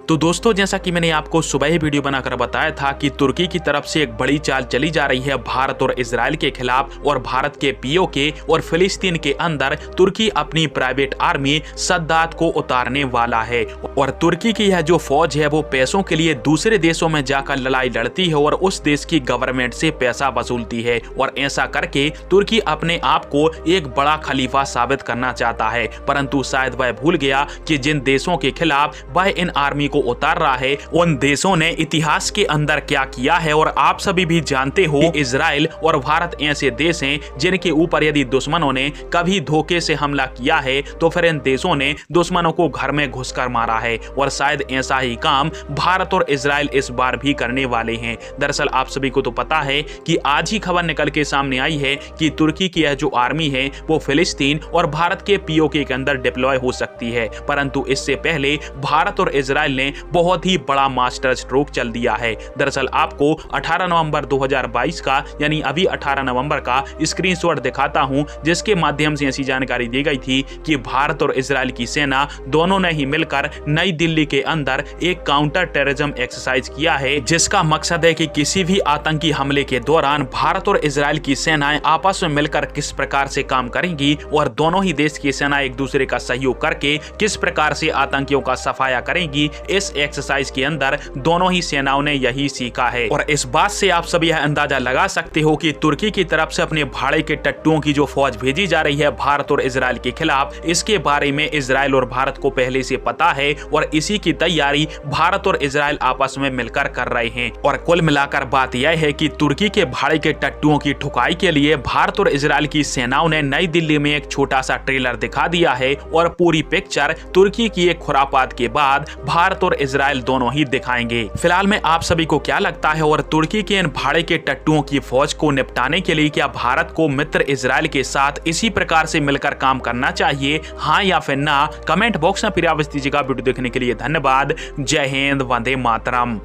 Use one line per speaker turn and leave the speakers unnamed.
तो दोस्तों, जैसा कि मैंने आपको सुबह ही वीडियो बनाकर बताया था कि तुर्की की तरफ से एक बड़ी चाल चली जा रही है भारत और इजराइल के खिलाफ, और भारत के पीओके और फिलिस्तीन के अंदर तुर्की अपनी प्राइवेट आर्मी सद्दात को उतारने वाला है। और तुर्की की यह जो फौज है वो पैसों के लिए दूसरे देशों में जाकर लड़ाई लड़ती है और उस देश की गवर्नमेंट से पैसा वसूलती है, और ऐसा करके तुर्की अपने आप को एक बड़ा खलीफा साबित करना चाहता है। परंतु शायद वह भूल गया कि जिन देशों के खिलाफ वह इन आर्मी को उतार रहा है उन देशों ने इतिहास के अंदर क्या किया है। और आप सभी भी जानते हो कि इजराइल और भारत ऐसे देश हैं जिनके ऊपर यदि दुश्मनों ने कभी धोखे से हमला किया है तो फिर इन देशों ने दुश्मनों को घर में घुसकर मारा है, और शायद ऐसा ही काम भारत और इजराइल इस बार भी करने वाले हैं। दरअसल आप सभी को तो पता है कि आज ही खबर निकल के सामने आई है कि तुर्की की यह जो आर्मी है वो फिलिस्तीन और भारत के पीओके के अंदर डिप्लॉय हो सकती है। परंतु इससे पहले भारत और इजराइल ने बहुत ही बड़ा मास्टर स्ट्रोक चल दिया है। दरअसल आपको 18 नवंबर 2022 का यानी अभी 18 नवंबर का स्क्रीनशॉट दिखाता हूं, जिसके माध्यम से ऐसी जानकारी दी गई थी कि भारत और इजराइल की सेना दोनों ने ही मिलकर नई दिल्ली के अंदर एक काउंटर टेररिज्म एक्सरसाइज किया है, जिसका मकसद है कि किसी भी आतंकी हमले के दौरान भारत और इजराइल की सेनाएं आपस में मिलकर किस प्रकार से काम करेंगी और दोनों ही देश की सेना एक दूसरे का सहयोग करके किस प्रकार से आतंकियों का सफाया करेंगी। इस एक्सरसाइज के अंदर दोनों ही सेनाओं ने यही सीखा है, और इस बात से आप सभी यह अंदाजा लगा सकते हो कि तुर्की की तरफ से अपने भाड़े के टट्टुओं की जो फौज भेजी जा रही है भारत और इजराइल के खिलाफ, इसके बारे में इजराइल और भारत को पहले से पता है, और इसी की तैयारी भारत और इजराइल आपस में मिलकर कर रहे हैं। और कुल मिलाकर बात यह है कि तुर्की के भाड़े के टट्टुओं की ठुकाई के लिए भारत और इजराइल की सेनाओं ने नई दिल्ली में एक छोटा सा ट्रेलर दिखा दिया है, और पूरी पिक्चर तुर्की की एक खुरापात के बाद भारत और इजराइल दोनों ही दिखाएंगे। फिलहाल में आप सभी को क्या लगता है, और तुर्की के इन भाड़े के टट्टुओं की फौज को निपटाने के लिए क्या भारत को मित्र इजराइल के साथ इसी प्रकार से मिलकर काम करना चाहिए, हाँ या फिर ना? कमेंट बॉक्स में फिर आप दीजिएगा। वीडियो देखने के लिए धन्यवाद। जय हिंद, वंदे मातरम।